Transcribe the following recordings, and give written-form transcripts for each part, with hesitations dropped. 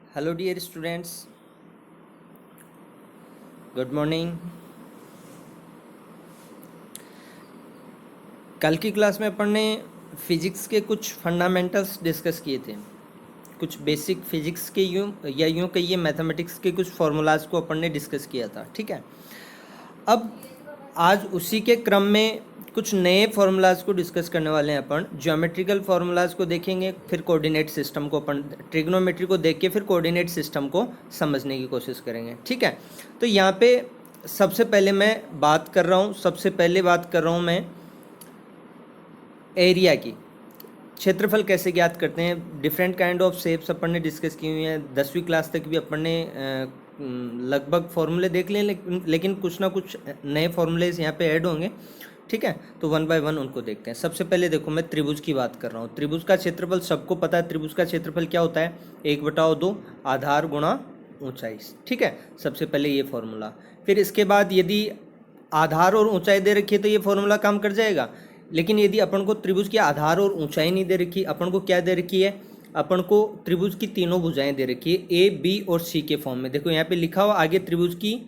Hello dear students, good morning. कल की class में अपन ने फिजिक्स के कुछ फंडामेंटल्स डिस्कस किए थे। कुछ बेसिक फिजिक्स के यूँ कहिए मैथमेटिक्स के कुछ फार्मूलाज को अपन ने डिस्कस किया था। ठीक है, अब आज उसी के क्रम में कुछ नए फार्मूलाज को डिस्कस करने वाले हैं। अपन ज्योमेट्रिकल फार्मूलाज को देखेंगे, फिर कोऑर्डिनेट सिस्टम को, अपन ट्रिग्नोमेट्री को देख के फिर कोऑर्डिनेट सिस्टम को समझने की कोशिश करेंगे। ठीक है, तो यहाँ पे सबसे पहले बात कर रहा हूँ मैं एरिया की। क्षेत्रफल कैसे ज्ञात करते हैं, डिफरेंट काइंड ऑफ शेप्स अपन ने डिस्कस की हुई हैं। 10वीं क्लास तक भी अपन ने लगभग फॉर्मूले देख लिए, लेकिन कुछ ना कुछ नए फॉर्मूलेज यहाँ पे ऐड होंगे। ठीक है, तो वन बाय वन उनको देखते हैं। सबसे पहले देखो, मैं त्रिभुज की बात कर रहा हूँ। त्रिभुज का क्षेत्रफल सबको पता है। त्रिभुज का क्षेत्रफल क्या होता है? 1/2 आधार गुणा ऊंचाई। ठीक है, सबसे पहले ये फॉर्मूला। फिर इसके बाद यदि आधार और ऊंचाई दे रखी है तो ये फॉर्मूला काम कर जाएगा। लेकिन यदि अपन को त्रिभुज की आधार और ऊंचाई नहीं दे रखी, अपन को क्या दे रखी है? अपन को त्रिभुज की तीनों भुजाएं दे रखी है, ए बी और सी के फॉर्म में। देखो यहाँ पे लिखा हुआ आगे त्रिभुज की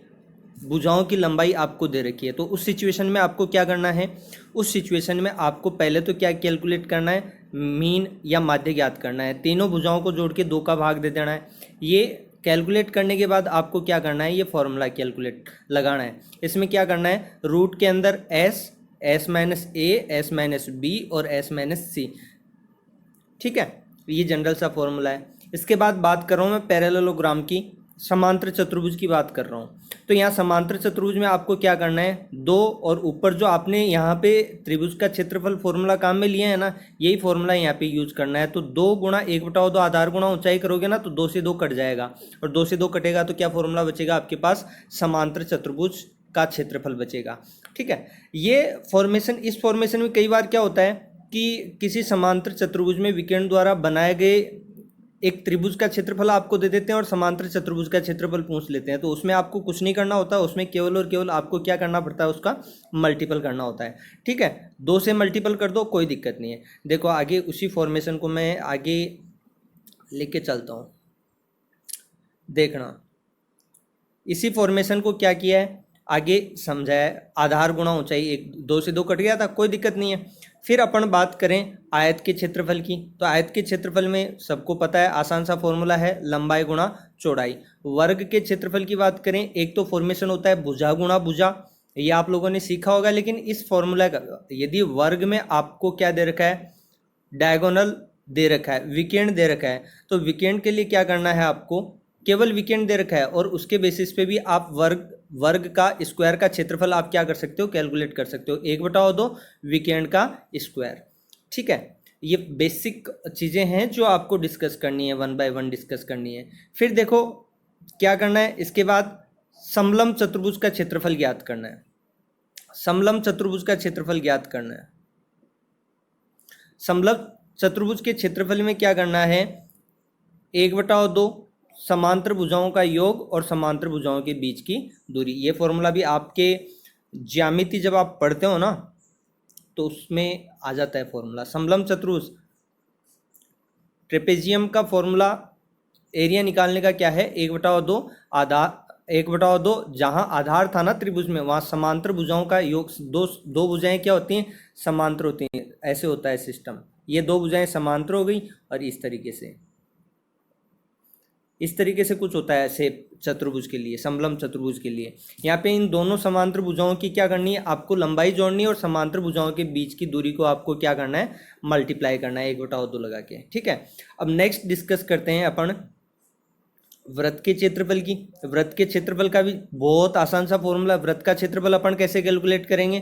भुजाओं की लंबाई आपको दे रखी है। तो उस सिचुएशन में आपको क्या करना है? उस सिचुएशन में आपको पहले तो क्या कैलकुलेट करना है? मीन या माध्य ज्ञात करना है। तीनों भुजाओं को जोड़ के 2 का भाग दे देना है। ये कैलकुलेट करने के बाद आपको क्या करना है? ये फॉर्मूला कैलकुलेट लगाना है। इसमें क्या करना है? रूट के अंदर एस माइनस ए, एस माइनस बी और एस माइनस सी। ठीक है, ये जनरल सा फॉर्मूला है। इसके बाद बात कर रहा हूँ मैं पैरेललोग्राम की, समांतर चतुर्भुज की बात कर रहा हूँ। तो यहाँ समांतर चतुर्भुज में आपको क्या करना है? 2 और ऊपर जो आपने यहाँ पे त्रिभुज का क्षेत्रफल फॉर्मूला काम में लिया है ना, यही फॉर्मूला यहाँ पे यूज करना है। तो 2 गुणा 1/2 आधार गुणा ऊंचाई करोगे ना, तो 2 से 2 कट जाएगा, और 2 से 2 कटेगा तो क्या फॉर्मूला बचेगा आपके पास? समांतर चतुर्भुज का क्षेत्रफल बचेगा। ठीक है, ये फॉर्मेशन, इस फॉर्मेशन में कई बार क्या होता है कि किसी समांतर चतुर्भुज में विकर्ण द्वारा बनाए गए एक त्रिभुज का क्षेत्रफल आपको दे देते हैं और समांतर चतुर्भुज का क्षेत्रफल पूछ लेते हैं। तो उसमें आपको कुछ नहीं करना होता, उसमें केवल और केवल आपको क्या करना पड़ता है? उसका मल्टीपल करना होता है। ठीक है, 2 से मल्टीपल कर दो, कोई दिक्कत नहीं है। देखो आगे उसी फॉर्मेशन को मैं आगे लेके चलता हूँ, देखना। इसी फॉर्मेशन को क्या किया है, आगे समझाया। आधार गुणा ऊंचाई, 2 से 2 कट गया था, कोई दिक्कत नहीं है। फिर अपन बात करें आयत के क्षेत्रफल की, तो आयत के क्षेत्रफल में सबको पता है, आसान सा फॉर्मूला है, लंबाई गुणा चौड़ाई। वर्ग के क्षेत्रफल की बात करें, एक तो फॉर्मेशन होता है भुजा गुणा भुजा, ये आप लोगों ने सीखा होगा। लेकिन इस फॉर्मूला का यदि वर्ग में आपको क्या दे रखा है? डायगोनल दे रखा है, विकर्ण दे रखा है, तो विकर्ण के लिए क्या करना है आपको? केवल विकर्ण दे रखा है और उसके बेसिस पे भी आप वर्ग का स्क्वायर का क्षेत्रफल आप क्या कर सकते हो? कैलकुलेट कर सकते हो। 1/2 विकर्ण का स्क्वायर। ठीक है, ये बेसिक चीज़ें हैं जो आपको डिस्कस करनी है, वन बाय वन डिस्कस करनी है। फिर देखो क्या करना है, इसके बाद समलंब चतुर्भुज का क्षेत्रफल ज्ञात करना है। समलंब चतुर्भुज का क्षेत्रफल ज्ञात करना है। समलंब चतुर्भुज के क्षेत्रफल में क्या करना है? 1/2 समांतर भुजाओं का योग और समांतर भुजाओं के बीच की दूरी। ये फॉर्मूला भी आपके ज्यामिति जब आप पढ़ते हो ना, तो उसमें आ जाता है फॉर्मूला। समलंब चतुर्भुज ट्रेपेजियम का फॉर्मूला एरिया निकालने का क्या है? 1/2 आधार 1/2, जहां आधार था ना त्रिभुज में, वहां समांतर भुजाओं का योग। दो भुजाएं क्या होती हैं? समांतर होती हैं। ऐसे होता है सिस्टम, ये 2 भुजाएं समांतर हो गई और इस तरीके से कुछ होता है ऐसे चतुर्भुज के लिए, समलंब चतुर्भुज के लिए। यहाँ पे इन दोनों समांतर भुजाओं की क्या करनी है? आपको लंबाई जोड़नी है और समांतर भुजाओं के बीच की दूरी को आपको क्या करना है? मल्टीप्लाई करना है 1/2 लगा के। ठीक है, अब नेक्स्ट डिस्कस करते हैं अपन वृत्त के क्षेत्रफल की। वृत्त के क्षेत्रफल का भी बहुत आसान सा फॉर्मूला। वृत्त का क्षेत्रफल अपन कैसे कैलकुलेट करेंगे?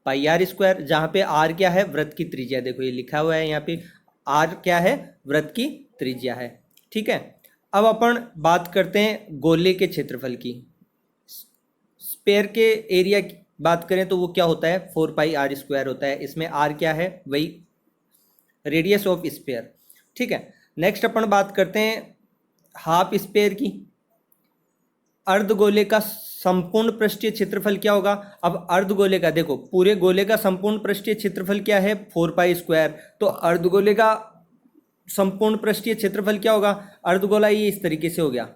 पाई आर स्क्वायर, जहाँ पे आर क्या है? वृत्त की त्रिज्या। देखो ये लिखा हुआ है यहाँ पे, आर क्या है? वृत्त की त्रिज्या है। ठीक है, अब अपन बात करते हैं गोले के क्षेत्रफल की। स्पेयर के एरिया की बात करें तो वो क्या होता है? 4πr² होता है। इसमें आर क्या है? वही रेडियस ऑफ स्पेयर। ठीक है, नेक्स्ट अपन बात करते हैं हाफ स्पेयर की। अर्धगोले का संपूर्ण पृष्ठीय क्षेत्रफल क्या होगा? अब अर्धगोले का देखो, पूरे गोले का संपूर्ण पृष्ठीय क्षेत्रफल क्या है? 4π²। तो अर्धगोले का संपूर्ण पृष्ठीय क्षेत्रफल क्या होगा, अर्धगोला ये इस तरीके से हो गया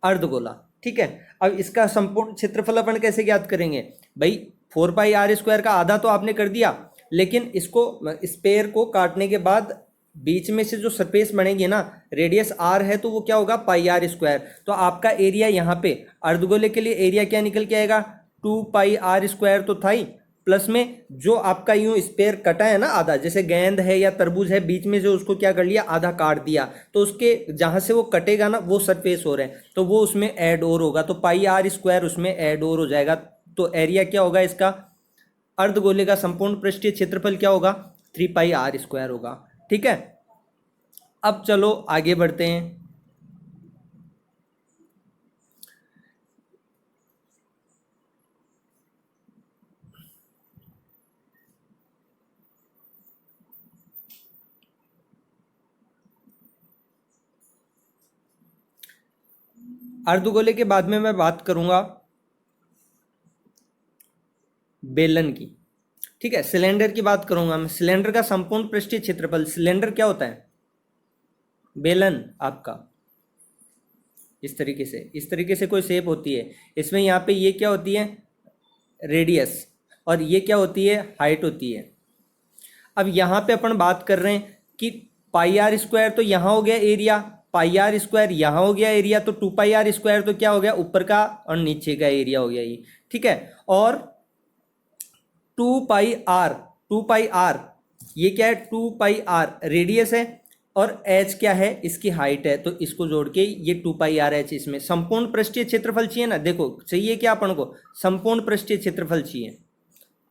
अर्धगोला, ठीक है। अब इसका संपूर्ण क्षेत्रफल अपन कैसे ज्ञात करेंगे भाई, 4πr² का आधा तो आपने कर दिया, लेकिन इसको स्पेयर को काटने के बाद बीच में से जो सरफेस बनेगी ना, रेडियस r है तो वो क्या होगा πr²। तो आपका एरिया यहाँ पे अर्धगोले के लिए एरिया क्या निकल के आएगा, 2πr² तो था ही, प्लस में जो आपका यूं स्पेयर कटा है ना आधा, जैसे गेंद है या तरबूज है, बीच में जो उसको क्या कर लिया आधा काट दिया, तो उसके जहां से वो कटेगा ना वो सरफेस हो रहा है, तो वो उसमें ऐड और होगा, तो πr² उसमें ऐड और हो जाएगा। तो एरिया क्या होगा इसका, अर्धगोले का संपूर्ण पृष्ठीय क्षेत्रफल क्या होगा, 3πr² होगा, ठीक है। अब चलो आगे बढ़ते हैं। अर्धगोले के बाद में मैं बात करूंगा बेलन की, ठीक है। सिलेंडर की बात करूंगा मैं, सिलेंडर का संपूर्ण पृष्ठीय क्षेत्रफल, सिलेंडर क्या होता है, बेलन आपका इस तरीके से कोई शेप होती है, इसमें यहाँ पे ये क्या होती है रेडियस, और ये क्या होती है हाइट होती है। अब यहाँ पे अपन बात कर रहे हैं कि πr² तो यहाँ हो गया एरिया, πr² यहाँ हो गया एरिया, तो 2πr² तो क्या हो गया ऊपर का और नीचे का एरिया हो गया ये, ठीक है। और 2πr ये क्या है, 2πr रेडियस है और h क्या है इसकी हाइट है, तो इसको जोड़ के ये 2πrh, इसमें संपूर्ण पृष्ठीय क्षेत्रफल चाहिए ना, देखो चाहिए क्या अपन को, संपूर्ण पृष्ठीय क्षेत्रफल चाहिए,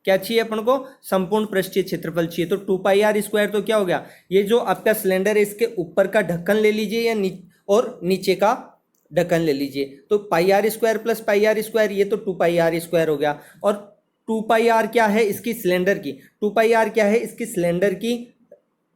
क्या चाहिए अपन को, संपूर्ण पृष्ठीय क्षेत्रफल चाहिए। तो 2πr² तो क्या हो गया, ये जो आपका सिलेंडर है इसके ऊपर का ढक्कन ले लीजिए या और नीचे का ढक्कन ले लीजिए, तो πr² प्लस πr² ये तो 2πr² हो गया। और 2πr क्या है इसकी सिलेंडर की, 2πr क्या है इसकी सिलेंडर की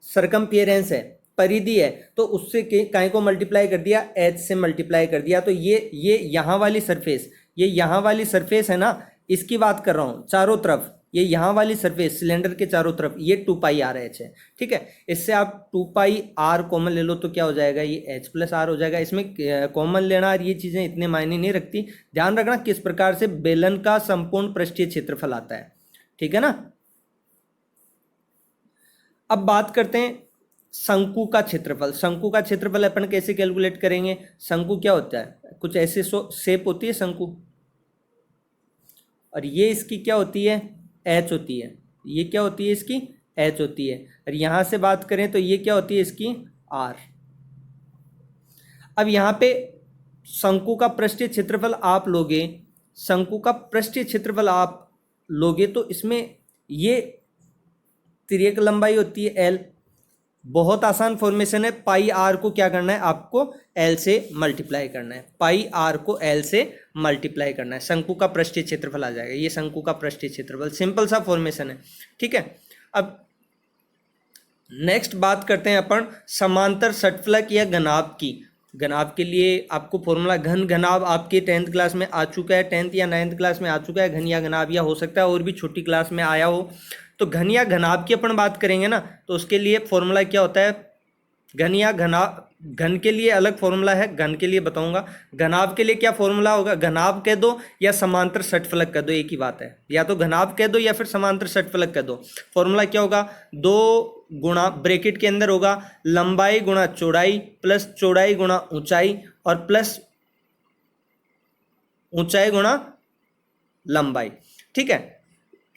सरकमफियरेंस है, परिधि है, तो उससे काय को मल्टीप्लाई कर दिया, h से मल्टीप्लाई कर दिया। तो ये यहाँ वाली सरफेस, ये यहाँ वाली सरफेस है ना, इसकी बात कर रहा हूँ चारों तरफ, ये यहाँ वाली सरफेस सिलेंडर के चारों तरफ, ये 2πrh है, ठीक है। इससे आप 2πr कॉमन ले लो तो क्या हो जाएगा, ये h प्लस r हो जाएगा। इसमें कॉमन लेना और ये चीज़ें इतने मायने नहीं रखती, ध्यान रखना किस प्रकार से बेलन का संपूर्ण पृष्ठीय क्षेत्रफल आता है, ठीक है ना। अब बात करते हैं शंकु का क्षेत्रफल। शंकु का क्षेत्रफल अपन कैसे कैलकुलेट करेंगे, शंकु क्या होता है, कुछ ऐसे शेप होती है शंकु, और ये इसकी क्या होती है h होती है, ये क्या होती है इसकी h होती है, और यहाँ से बात करें तो ये क्या होती है इसकी r। अब यहाँ पे शंकु का पृष्ठीय क्षेत्रफल आप लोगे, शंकु का पृष्ठीय क्षेत्रफल आप लोगे तो इसमें ये तिर्यक लंबाई होती है l, बहुत आसान फॉर्मेशन है, πr को क्या करना है आपको l से मल्टीप्लाई करना है, πr को l से मल्टीप्लाई करना है, शंकु का पृष्ठीय क्षेत्रफल आ जाएगा, ये शंकु का पृष्ठीय क्षेत्रफल, सिंपल सा फॉर्मेशन है, ठीक है। अब नेक्स्ट बात करते हैं अपन समांतर षटफलक या घनाभ की। घनाभ के लिए आपको फॉर्मूला, घन घनाभ आपके 10th क्लास में आ चुका है, 10th या 9th क्लास में आ चुका है, घन या घनाभ, या हो सकता है और भी छोटी क्लास में आया हो। तो घन या घनाभ की अपन बात करेंगे ना, तो उसके लिए फॉर्मूला क्या होता है, घन या घनाभ, घन के लिए अलग फॉर्मूला है, घन के लिए बताऊंगा, घनाभ के लिए क्या फॉर्मूला होगा, घनाभ कह दो या समांतर षटफलक कह दो, एक ही बात है, या तो घनाभ कह दो या फिर समांतर षटफलक कह दो। फॉर्मूला क्या होगा, 2 गुणा ब्रैकेट के अंदर होगा लंबाई गुणा चौड़ाई प्लस चौड़ाई गुणा ऊंचाई और प्लस ऊंचाई गुणा लंबाई, ठीक है।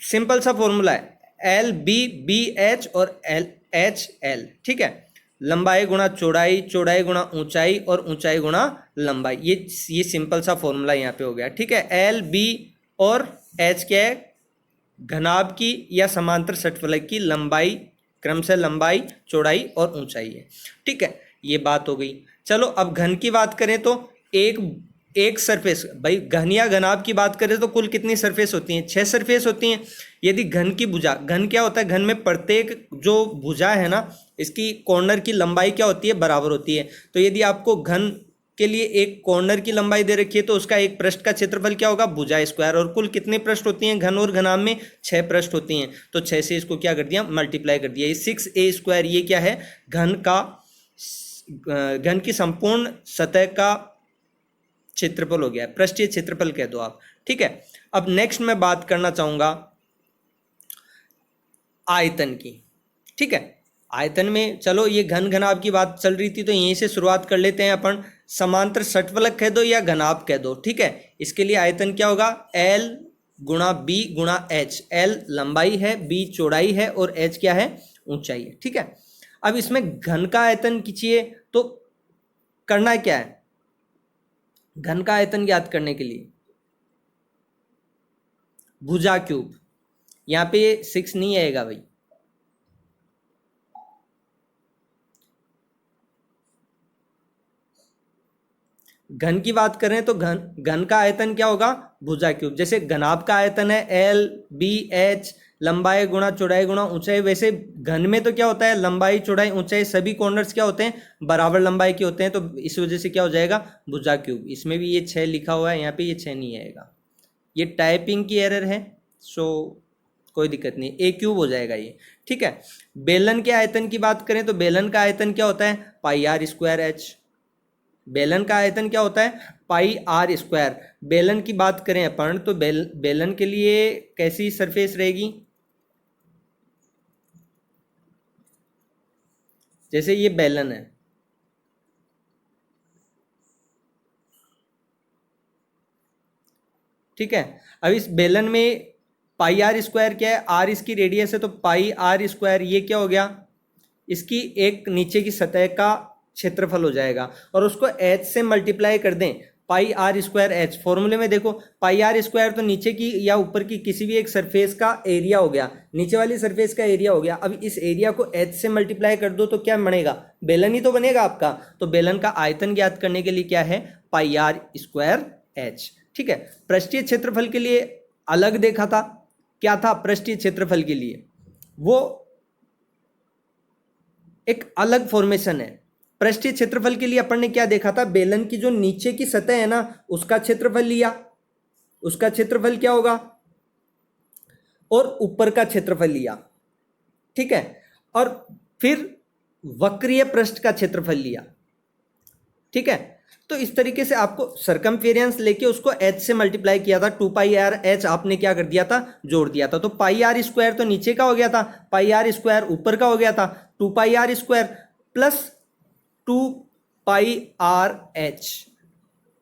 सिंपल सा फॉर्मूला है, एल बी बी एच और एल एच एल, ठीक है। लंबाई गुणा चौड़ाई, चौड़ाई गुणा ऊंचाई और ऊंचाई गुणा लंबाई, ये सिंपल सा फॉर्मूला यहाँ पे हो गया, ठीक है। एल बी और एच क्या है, घनाभ की या समांतर षटफलक की लंबाई, क्रम से लंबाई, चौड़ाई और ऊंचाई है, ठीक है। ये बात हो गई। चलो अब घन की बात करें तो एक सरफेस, भाई घन या घनाभ की बात करें तो कुल कितनी सरफेस होती हैं, 6 सरफेस होती हैं। यदि घन की भुजा, घन क्या होता है, घन में प्रत्येक जो भुजा है ना, इसकी कॉर्नर की लंबाई क्या होती है, बराबर होती है। तो यदि आपको घन के लिए एक कॉर्नर की लंबाई दे रखी है, तो उसका एक पृष्ठ का क्षेत्रफल क्या होगा, भुजा स्क्वायर। और कुल कितने पृष्ठ होती हैं घन और घनाभ में, 6 पृष्ठ होती हैं, तो 6 से इसको क्या कर दिया, मल्टीप्लाई कर दिया। ये 6a², ये क्या है, घन की संपूर्ण सतह का क्षेत्रफल हो गया, पृष्ठीय क्षेत्रफल कह दो आप। ठीक है, अब नेक्स्ट मैं बात करना चाहूंगा आयतन की। ठीक है, आयतन में चलो ये घन घनाभ की बात चल रही थी, तो यहीं से शुरुआत कर लेते हैं अपन। समांतर षटफलक कह दो या घनाभ कह दो। ठीक है, इसके लिए आयतन क्या होगा, L गुणा B गुणा H। L लंबाई है, B चौड़ाई है और H क्या है, ऊंचाई है। ठीक है, अब इसमें घन का आयतन खींचिए, तो करना क्या है, घन का आयतन ज्ञात करने के लिए भुजा क्यूब, यहां पे 6 नहीं आएगा भाई, घन की बात करें तो घन का आयतन क्या होगा, भुजा क्यूब। जैसे घनाभ का आयतन है L B H, लंबाई गुणा चौड़ाई गुणा ऊंचाई। वैसे घन में तो क्या होता है, लंबाई चौड़ाई ऊंचाई सभी कॉर्नर्स क्या होते हैं, बराबर लंबाई के होते हैं, तो इस वजह से क्या हो जाएगा, भुजा क्यूब। इसमें भी ये 6 लिखा हुआ है, यहाँ पे ये 6 नहीं आएगा, ये टाइपिंग की एरर है, सो कोई दिक्कत नहीं, ए क्यूब हो जाएगा ये। ठीक है, बेलन के आयतन की बात करें तो बेलन का आयतन क्या होता है, πr²h। बेलन का आयतन क्या होता है, πr²। बेलन की बात करें अपन तो बेलन के लिए कैसी सरफेस रहेगी, जैसे ये बेलन है, ठीक है। अब इस बेलन में πr² क्या है, r इसकी रेडियस है, तो πr², ये क्या हो गया, इसकी एक नीचे की सतह का क्षेत्रफल हो जाएगा, और उसको h से मल्टीप्लाई कर दें, πr²h। फॉर्मूले में देखो, πr² तो नीचे की या ऊपर की किसी भी एक सरफेस का एरिया हो गया, नीचे वाली सरफेस का एरिया हो गया। अब इस एरिया को h से मल्टीप्लाई कर दो तो क्या बनेगा, बेलन ही तो बनेगा आपका। तो बेलन का आयतन ज्ञात करने के लिए क्या है, πr²h। ठीक है, पृष्ठीय क्षेत्रफल के लिए अलग देखा था, क्या था पृष्ठीय क्षेत्रफल के लिए, वो एक अलग फॉर्मेशन है। पृष्ठीय क्षेत्रफल के लिए अपन ने क्या देखा था, बेलन की जो नीचे की सतह है ना, उसका क्षेत्रफल लिया, उसका क्षेत्रफल क्या होगा, और ऊपर का क्षेत्रफल लिया। ठीक है, और फिर वक्रीय पृष्ठ का क्षेत्रफल लिया। ठीक है, तो इस तरीके से आपको सरकमफेरेंस लेके उसको h से मल्टीप्लाई किया था, 2πrh आपने क्या कर दिया था, जोड़ दिया था। तो πr² तो नीचे का हो गया था, πr² ऊपर का हो गया था, 2πr² प्लस 2πrh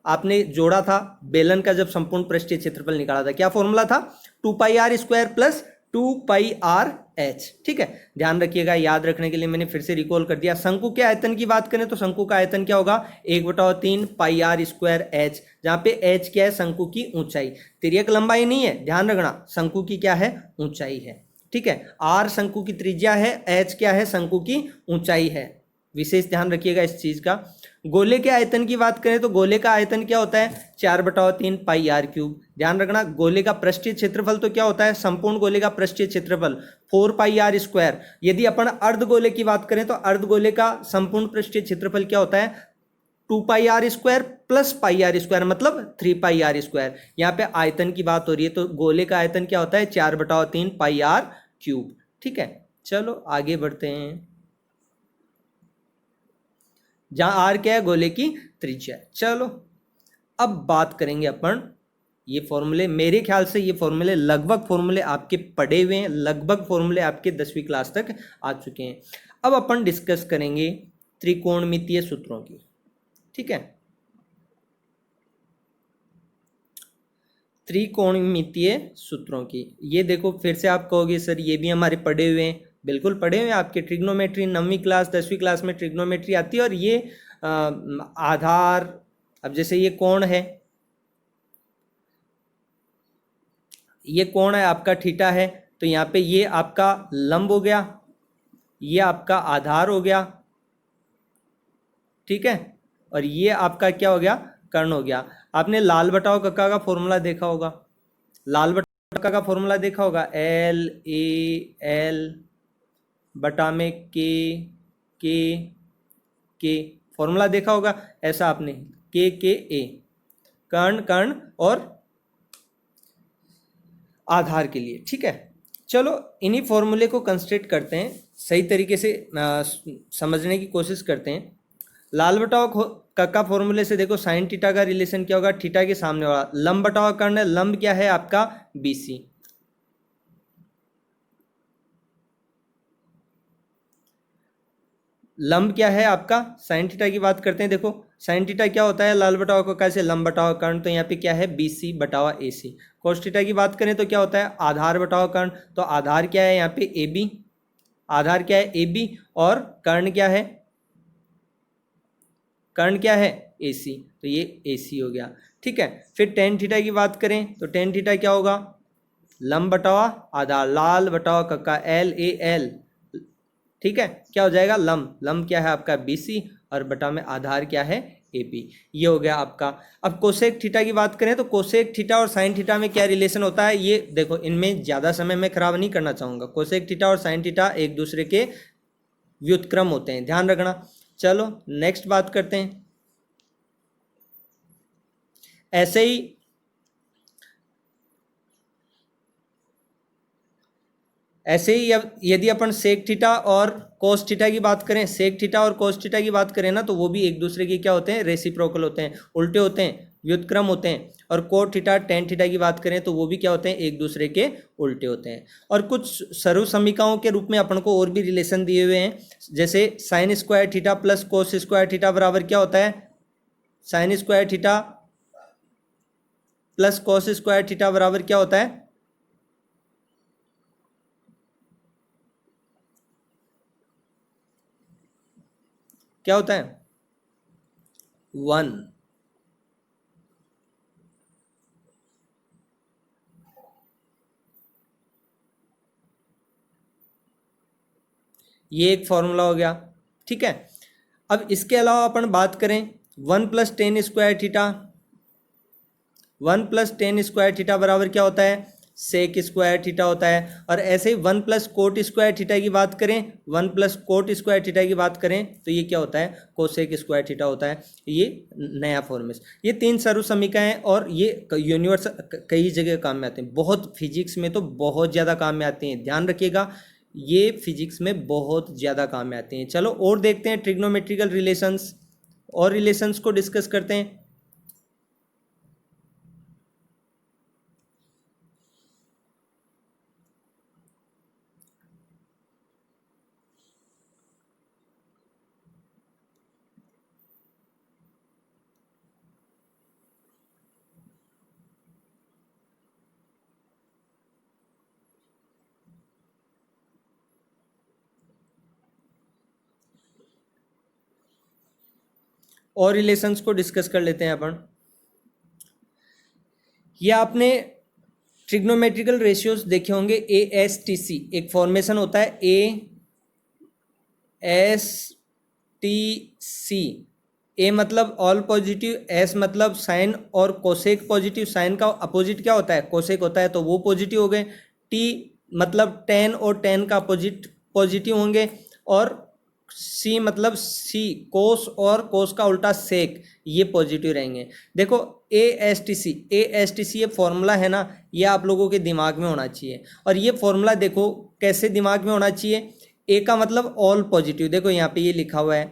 आपने जोड़ा था बेलन का जब संपूर्ण पृष्ठीय क्षेत्रफल निकाला था। क्या फॉर्मूला था, 2πr² प्लस 2πrh। ठीक है, ध्यान रखिएगा, याद रखने के लिए मैंने फिर से रिकॉल कर दिया। शंकु के आयतन की बात करें तो शंकु का आयतन क्या होगा, 1/3 πr²h, जहां पे h क्या है, शंकु की ऊंचाई। तिर्यक लंबाई नहीं है, ध्यान रखना, शंकु की क्या है, ऊंचाई है। ठीक है, r शंकु की त्रिज्या है, h क्या है, शंकु की ऊंचाई है, विशेष ध्यान रखिएगा इस चीज का। गोले के आयतन की बात करें तो गोले का आयतन क्या होता है, 4/3 πr³। ध्यान रखना, गोले का पृष्ठीय क्षेत्रफल तो क्या होता है, संपूर्ण गोले का पृष्ठीय क्षेत्रफल 4πr²। यदि अपन अर्धगोले की बात करें तो अर्धगोले का संपूर्ण पृष्ठीय क्षेत्रफल क्या होता है, 2πr² प्लस πr², मतलब 3πr²। यहाँ पे आयतन की बात हो रही है, तो गोले का आयतन क्या होता है, 4/3 πr³। ठीक है, चलो आगे बढ़ते हैं, जहां आर क्या है, गोले की त्रिज्या। चलो अब बात करेंगे अपन, ये फॉर्मूले मेरे ख्याल से ये फॉर्मूले लगभग फॉर्मूले आपके पढ़े हुए हैं, लगभग फॉर्मूले आपके 10वीं क्लास तक आ चुके हैं। अब अपन डिस्कस करेंगे त्रिकोणमितीय सूत्रों की। ठीक है, त्रिकोणमितीय सूत्रों की, ये देखो फिर से आप कहोगे सर ये भी हमारे पढ़े हुए हैं, बिल्कुल पढ़े हुए हैं आपके। ट्रिग्नोमेट्री 9वीं क्लास 10वीं क्लास में ट्रिग्नोमेट्री आती है, और ये आधार, अब जैसे ये कोण है, ये कोण है आपका थीटा है, तो यहाँ पे ये आपका लंब हो गया, ये आपका आधार हो गया। ठीक है, और ये आपका क्या हो गया, कर्ण हो गया। आपने लाल बटाव कक्का का फॉर्मूला देखा होगा, लाल बटाव कक्का का फॉर्मूला देखा होगा, LAL बटा में के फॉर्मूला देखा होगा, ऐसा आपने KKA, कर्ण और आधार के लिए। ठीक है, चलो इन्हीं फॉर्मूले को कंस्ट्रक्ट करते हैं, सही तरीके से समझने की कोशिश करते हैं। लाल बटाव का फॉर्मूले से देखो साइन थीटा का रिलेशन क्या होगा, थीटा के सामने वाला लंब बटाव कर्ण है, लंब क्या है आपका BC। लंब क्या है आपका साइन थीटा की बात करते हैं। देखो साइन थीटा क्या होता है, लाल बटाव का कैसे लंब बटाव कर्ण, तो यहाँ पे क्या है BC बटावा AC। कोस थीटा की बात करें तो क्या होता है आधार बटाव कर्ण, तो आधार क्या है यहाँ पे AB, आधार क्या है AB और कर्ण क्या है, कर्ण क्या है AC, तो ये AC हो गया। ठीक है, फिर टेन थीटा की बात करें तो टेन थीटा क्या होगा लंब बटावा आधार, लाल बटावा कक्का LAL। ठीक है, क्या हो जाएगा लंब, लंब क्या है आपका BC और बटा में आधार क्या है AP। ये हो गया आपका। अब कोसेक थीटा की बात करें तो कोसेक थीटा और साइन थीटा में क्या रिलेशन होता है, ये देखो इनमें ज़्यादा समय मैं खराब नहीं करना चाहूँगा। कोसेक थीटा और साइन थीटा एक दूसरे के व्युत्क्रम होते हैं, ध्यान रखना। चलो नेक्स्ट बात करते हैं। ऐसे ही यदि अपन सेक थीटा और कोस थीटा की बात करें, सेक थीटा और कोस थीटा की बात करें ना, तो वो भी एक दूसरे के क्या होते हैं रेसिप्रोकल होते हैं, उल्टे होते हैं, व्युत्क्रम होते हैं। और कोट थीटा टेन थीटा की बात करें तो वो भी क्या होते हैं एक दूसरे के उल्टे होते हैं। और कुछ सर्व समीकरणों के रूप में अपन को और भी रिलेशन दिए हुए हैं, जैसे sine square theta plus cos square theta बराबर क्या होता है, sine square theta plus cos square theta बराबर क्या होता है, क्या होता है 1। ये एक फॉर्मूला हो गया। ठीक है, अब इसके अलावा अपन बात करें 1 + tan square theta, 1 + tan square theta बराबर क्या होता है सेक स्क्वायर थीटा होता है। और ऐसे ही 1 + कोट स्क्वायर थीटा की बात करें, 1 + कोट स्क्वायर थीटा की बात करें तो ये क्या होता है कोसेक स्क्वायर थीटा होता है। ये नया फॉर्मेशन, ये 3 सर्व समीकरण हैं और ये यूनिवर्स कई जगह काम में आते हैं, बहुत फिजिक्स में तो बहुत ज़्यादा काम में आते हैं, ध्यान रखिएगा ये फिजिक्स में बहुत ज़्यादा काम में आते हैं। चलो और देखते हैं ट्रिग्नोमेट्रिकल रिलेशंस, और रिलेशंस को डिस्कस करते हैं। और रिलेशंस को डिस्कस कर लेते हैं अपन। ये आपने ट्रिग्नोमेट्रिकल रेशियोज देखे होंगे, ASTC एक फॉर्मेशन होता है ASTC। ए मतलब ऑल पॉजिटिव, एस मतलब साइन और कोसेक पॉजिटिव, साइन का अपोजिट क्या होता है कोसेक होता है, तो वो पॉजिटिव हो गए। टी मतलब टेन और टेन का अपोजिट पॉजिटिव होंगे। और सी मतलब सी कोस और कोस का उल्टा सेक, ये पॉजिटिव रहेंगे। देखो ASTC ये फॉर्मूला है ना, ये आप लोगों के दिमाग में होना चाहिए। और ये फॉर्मूला देखो कैसे दिमाग में होना चाहिए, ए का मतलब ऑल पॉजिटिव, देखो यहाँ पे ये लिखा हुआ है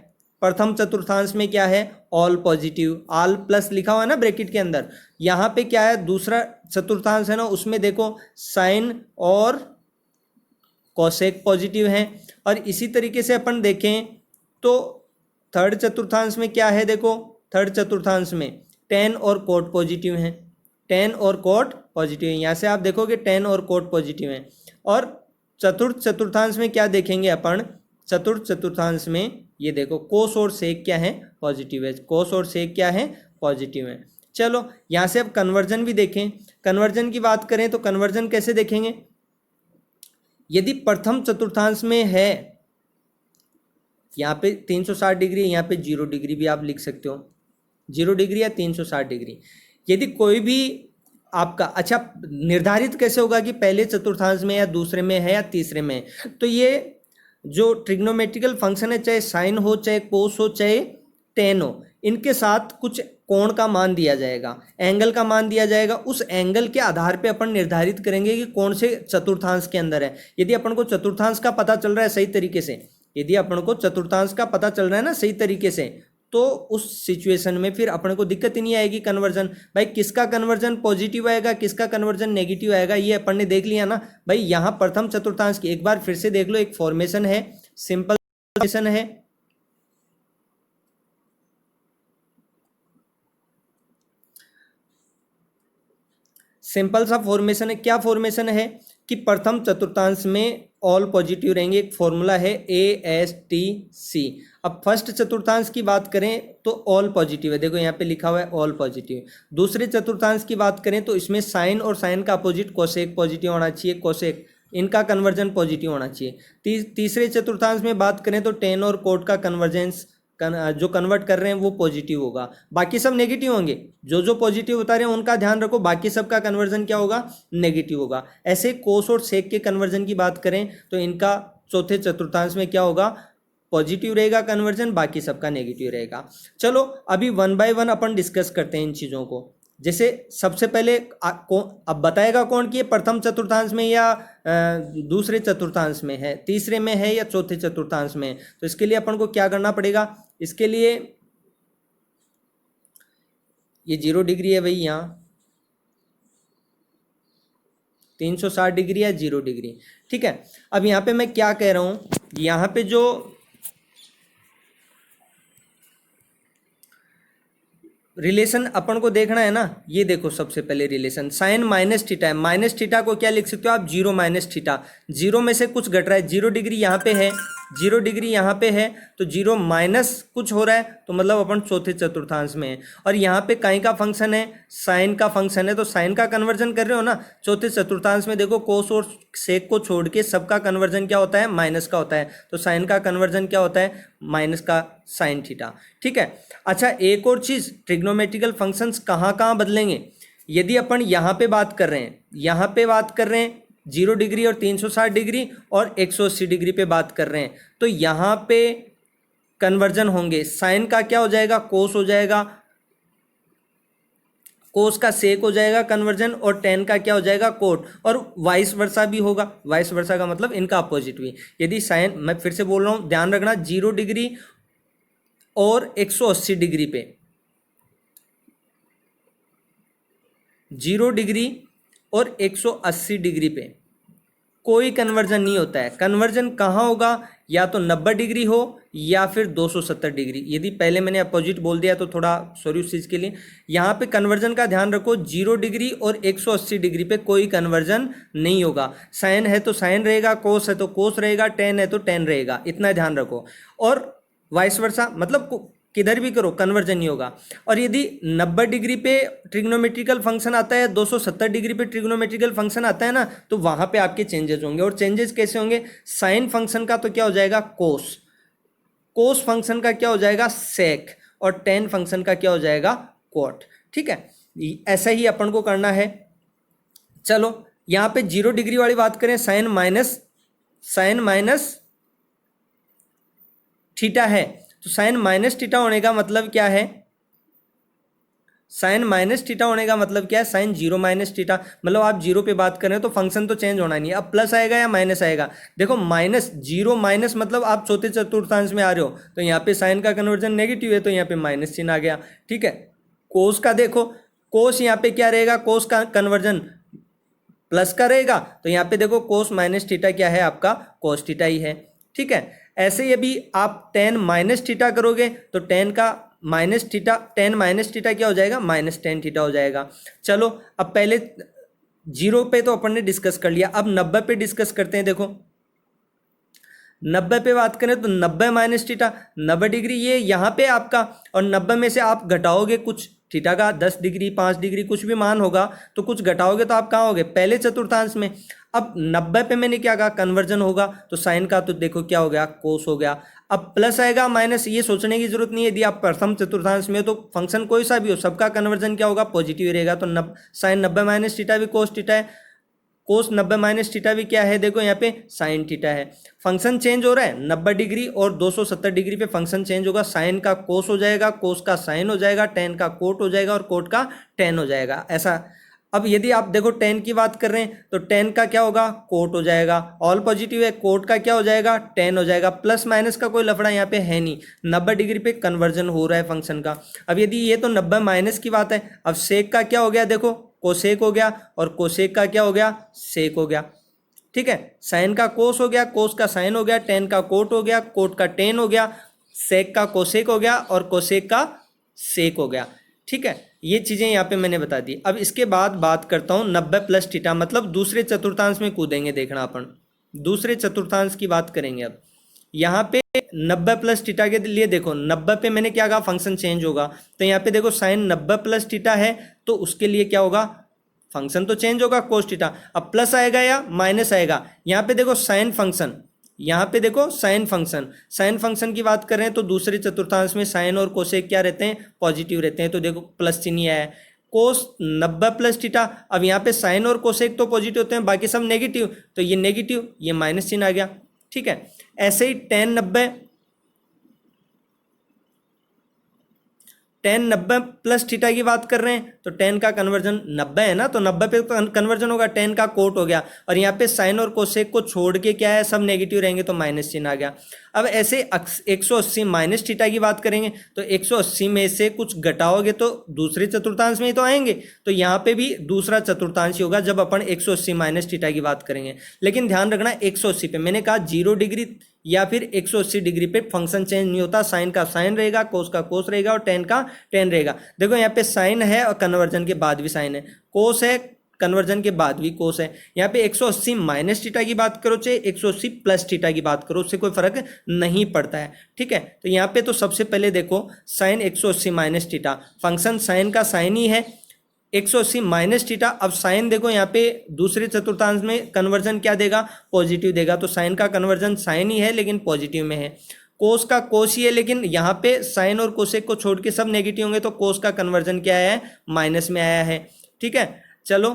प्रथम चतुर्थांश में क्या है ऑल पॉजिटिव, ऑल प्लस लिखा हुआ है ना ब्रैकेट के अंदर। यहाँ पे क्या है दूसरा चतुर्थांश है ना, उसमें देखो साइन और कोसेक पॉजिटिव हैं। और इसी तरीके से अपन देखें तो थर्ड चतुर्थांश में क्या है, देखो थर्ड चतुर्थांश में टेन और कोट पॉजिटिव हैं, टेन और कोट पॉजिटिव हैं, यहाँ से आप देखोगे टेन और कोट पॉजिटिव हैं। और चतुर्थ चतुर्थांश में क्या देखेंगे अपन, चतुर्थ चतुर्थांश में ये देखो कोस और सेक क्या है पॉजिटिव है, कोस और सेक क्या है पॉजिटिव है। चलो यहाँ से अब कन्वर्जन भी देखें, कन्वर्जन की बात करें तो कन्वर्जन कैसे देखेंगे, यदि प्रथम चतुर्थांश में है यहाँ पे 360 डिग्री, यहाँ पे 0 डिग्री भी आप लिख सकते हो, 0 डिग्री या 360 डिग्री। यदि कोई भी आपका अच्छा निर्धारित कैसे होगा कि पहले चतुर्थांश में या दूसरे में है या तीसरे में, तो ये जो ट्रिग्नोमेट्रिकल फंक्शन है चाहे साइन हो चाहे कोस हो चाहे टेन हो, इनके साथ कुछ कोण का मान दिया जाएगा, एंगल का मान दिया जाएगा। उस एंगल के आधार पे अपन निर्धारित करेंगे कि कौन से चतुर्थांश के अंदर है। यदि अपन को चतुर्थांश का पता चल रहा है सही तरीके से, यदि अपन को चतुर्थांश का पता चल रहा है ना सही तरीके से, तो उस सिचुएशन में फिर अपन को दिक्कत ही नहीं आएगी कन्वर्जन। भाई किसका कन्वर्जन पॉजिटिव आएगा, किसका कन्वर्जन नेगेटिव आएगा, ये अपन ने देख लिया ना। भाई यहाँ प्रथम चतुर्थांश की एक बार फिर से देख लो, एक फॉर्मेशन है, सिंपल फॉर्मेशन है, सिंपल सा फॉर्मेशन है। क्या फॉर्मेशन है कि प्रथम चतुर्थांश में ऑल पॉजिटिव रहेंगे, एक फॉर्मूला है ASTC। अब फर्स्ट चतुर्थांश की बात करें तो ऑल पॉजिटिव है, देखो यहाँ पे लिखा हुआ है ऑल पॉजिटिव। दूसरे चतुर्थांश की बात करें तो इसमें साइन और साइन का अपोजिट कोसेक पॉजिटिव होना चाहिए, कोसेक इनका कन्वर्जन पॉजिटिव होना चाहिए। तीसरे चतुर्थांश में बात करें तो टेन और कोट का कन्वर्जेंस जो कन्वर्ट कर रहे हैं वो पॉजिटिव होगा, बाकी सब नेगेटिव होंगे। जो जो पॉजिटिव बता रहे हैं उनका ध्यान रखो, बाकी सब का कन्वर्जन क्या होगा, नेगेटिव होगा। ऐसे कोस और सेक के कन्वर्जन की बात करें तो इनका चौथे चतुर्थांश में क्या होगा, पॉजिटिव रहेगा कन्वर्जन, बाकी सबका नेगेटिव रहेगा। चलो अभी 1 बाय 1 अपन डिस्कस करते हैं इन चीज़ों को। जैसे सबसे पहले अब बताएगा कौन कि ये प्रथम चतुर्थांश में या दूसरे चतुर्थांश में है, तीसरे में है या चौथे चतुर्थांश में। तो इसके लिए अपन को क्या करना पड़ेगा, इसके लिए ये 0 डिग्री है भाई, यहाँ 360 डिग्री या 0 डिग्री, ठीक है। अब यहाँ पे मैं क्या कह रहा हूँ, यहाँ पे जो रिलेशन अपन को देखना है ना, ये देखो सबसे पहले रिलेशन साइन माइनस थीटा है। माइनस थीटा को क्या लिख सकते हो आप, 0 माइनस थीटा। 0 में से कुछ घट रहा है, 0 डिग्री यहाँ पे है, 0 डिग्री यहाँ पे है, तो 0 माइनस कुछ हो रहा है, तो मतलब अपन चौथे चतुर्थांश में है। और यहाँ पे काई का फंक्शन है, साइन का फंक्शन है, तो साइन का कन्वर्जन कर रहे हो ना चौथे चतुर्थांश में। देखो कोस और सेक को छोड़ के सबका कन्वर्जन क्या होता है, माइनस का होता है, तो साइन का कन्वर्जन क्या होता है, माइनस का साइन थीटा, ठीक है। अच्छा एक और चीज़, ट्रिग्नोमेट्रिकल फंक्शंस कहाँ कहाँ बदलेंगे। यदि अपन यहाँ पे बात कर रहे हैं, यहाँ पे बात कर रहे हैं 0 डिग्री और 360 डिग्री और 180 डिग्री पे बात कर रहे हैं, तो यहाँ पे कन्वर्जन होंगे। साइन का क्या हो जाएगा, कोस हो जाएगा, कोस का सेक हो जाएगा कन्वर्जन, और टेन का क्या हो जाएगा, कोट, और वाइस वर्सा भी होगा। वाइस वर्सा का मतलब इनका अपोजिट भी। यदि साइन, मैं फिर से बोल रहा हूँ ध्यान रखना, 0 डिग्री और 180 डिग्री पे, 0 डिग्री और 180 डिग्री पे कोई कन्वर्जन नहीं होता है। कन्वर्जन कहाँ होगा, या तो 90 डिग्री हो या फिर 270 डिग्री। यदि पहले मैंने अपोजिट बोल दिया तो थोड़ा सॉरी उस चीज़ के लिए। यहाँ पे कन्वर्जन का ध्यान रखो, 0 डिग्री और 180 डिग्री पे कोई कन्वर्जन नहीं होगा। साइन है तो साइन रहेगा, कोस है तो कोस रहेगा, टेन है तो टेन रहेगा, इतना ध्यान रखो। और वाइस वर्सा, मतलब किधर भी करो कन्वर्जन नहीं होगा। और यदि 90 डिग्री पे ट्रिग्नोमेट्रिकल फंक्शन आता है, 270 डिग्री पे ट्रिग्नोमेट्रिकल फंक्शन आता है ना, तो वहाँ पे आपके चेंजेस होंगे। और चेंजेस कैसे होंगे, साइन फंक्शन का तो क्या हो जाएगा, कोस, कोस फंक्शन का क्या हो जाएगा, सेक, और टेन फंक्शन का क्या हो जाएगा, कोट, ठीक है। ऐसा ही अपन को करना है। चलो यहाँ पे 0 डिग्री वाली बात करें, साइन माइनस थीटा है, तो साइन माइनस थीटा होने का मतलब क्या है, साइन माइनस थीटा होने का मतलब क्या है, साइन 0 माइनस थीटा, मतलब आप 0 पे बात कर रहे हो तो फंक्शन तो चेंज होना नहीं है। अब प्लस आएगा या माइनस आएगा, देखो माइनस 0 माइनस मतलब आप चौथे चतुर्थांश में आ रहे हो, तो यहाँ पे साइन का कन्वर्जन नेगेटिव है, तो यहाँ पे माइनस चिन्ह आ गया, ठीक है। कोस का देखो, कोस यहाँ पे क्या रहेगा, कोस का कन्वर्जन प्लस का रहेगा, तो यहाँ पे देखो कोस माइनस थीटा क्या है आपका, कोस थीटा ही है, ठीक है। ऐसे ही अभी आप टेन माइनस थीटा करोगे तो टेन का minus theta, ten minus theta क्या हो जाएगा, माइनस टेन थीटा हो जाएगा। चलो अब पहले 0 पे तो अपन ने डिस्कस कर लिया, अब 90 पे डिस्कस करते हैं। देखो 90 पे बात करें तो 90 माइनस थीटा, 90 डिग्री ये यहाँ पे आपका, और 90 में से आप घटाओगे कुछ थीटा का, 10 डिग्री 5 डिग्री कुछ भी मान होगा, तो कुछ घटाओगे तो आप कहाँ होगे, पहले चतुर्थांश में। अब 90 पे मैंने क्या कहा, कन्वर्जन होगा, तो साइन का तो देखो क्या हो गया, कोस हो गया। अब प्लस आएगा माइनस, ये सोचने की जरूरत नहीं है। यदि आप प्रथम चतुर्थांश में हो तो फंक्शन कोई सा भी हो, सबका कन्वर्जन क्या होगा, पॉजिटिव रहेगा। तो साइन 90 माइनस थीटा भी कोस थीटा है, कोस 90 माइनस थीटा भी क्या है, देखो यहाँ पे साइन थीटा है। फंक्शन चेंज हो रहा है 90 डिग्री और 270 डिग्री पे फंक्शन चेंज होगा। साइन का कोस हो जाएगा, कोस का साइन हो जाएगा, टेन का कोट हो जाएगा और कोट का टेन हो जाएगा, ऐसा। अब यदि आप देखो टेन की बात कर रहे हैं तो टेन का क्या होगा, कोट हो जाएगा। ऑल पॉजिटिव है, कोट का क्या हो जाएगा, टेन हो जाएगा। प्लस माइनस का कोई लफड़ा यहाँ पे है नहीं, 90 डिग्री पे कन्वर्जन हो रहा है फंक्शन का। अब यदि ये तो 90 माइनस की बात है, अब सेक का क्या हो गया, देखो कोसेक हो गया और कोसेक का क्या हो गया, सेक हो गया। ठीक है, साइन का कोस हो गया, कोस का साइन हो गया, टेन का कोट हो गया, कोट का टेन हो गया, सेक का कोसेक हो गया और कोसेक का सेक हो गया। ठीक है, ये चीजें यहाँ पे मैंने बता दी। अब इसके बाद बात करता हूँ 90 प्लस थीटा, मतलब दूसरे चतुर्थांश में कूदेंगे। देखना अपन दूसरे चतुर्थांश की बात करेंगे। अब यहाँ पे 90 प्लस थीटा के लिए देखो 90 पे मैंने क्या कहा, फंक्शन चेंज होगा। तो यहाँ पे देखो साइन 90 प्लस थीटा है तो उसके लिए क्या होगा, फंक्शन तो चेंज होगा कोस थीटा। अब प्लस आएगा या माइनस आएगा, यहाँ पे देखो साइन फंक्शन, यहाँ पे देखो साइन फंक्शन। साइन फंक्शन की बात कर रहे हैं तो दूसरे चतुर्थांश में साइन और कोसेक क्या रहते हैं, पॉजिटिव रहते हैं। तो देखो प्लस चिन्ह आया है, कोस 90 प्लस थीटा। अब यहाँ पे साइन और कोसेक तो पॉजिटिव होते हैं, बाकी सब नेगेटिव, तो ये नेगेटिव, ये माइनस चिन्ह आ गया। ठीक है, ऐसे ही टेन 90 प्लस थीटा की बात कर रहे हैं तो टेन का कन्वर्जन 90 है ना, तो 90 पे कन्वर्जन होगा, टेन का कोट हो गया। और यहाँ पे साइन और कोसेक को छोड़ के क्या है, सब नेगेटिव रहेंगे तो माइनस चिन्ह आ गया। अब ऐसे 180 माइनस थीटा की बात करेंगे तो 180 में से कुछ घटाओगे तो दूसरे चतुर्थांश में ही तो आएंगे, तो यहाँ पे भी दूसरा चतुर्थांश ही होगा जब अपन 180 माइनस थीटा की बात करेंगे। लेकिन ध्यान रखना 180 पे मैंने कहा 0 डिग्री या फिर 180 डिग्री पे फंक्शन चेंज नहीं होता। साइन का साइन रहेगा, कोस का कोस रहेगा और टेन का टेन रहेगा। देखो यहाँ पे साइन है और कन्वर्जन के बाद भी साइन है, कोस है कन्वर्जन के बाद भी कोस है। यहाँ पे 180 माइनस थीटा की बात करो चाहे 180 प्लस थीटा की बात करो, उससे कोई फर्क नहीं पड़ता है। ठीक है, तो यहाँ पे तो सबसे पहले देखो sine 180 minus theta, function sine का साइन ही है, 180 माइनस थीटा। अब साइन देखो यहाँ पे दूसरे चतुर्थांश में कन्वर्जन क्या देगा, पॉजिटिव देगा, तो साइन का कन्वर्जन साइन ही है लेकिन पॉजिटिव में है। कोस का कोस ही है लेकिन यहाँ पे साइन और कोसेक को छोड़ के सब नेगेटिव होंगे, तो कोस का कन्वर्जन क्या है, माइनस में आया है। ठीक है, चलो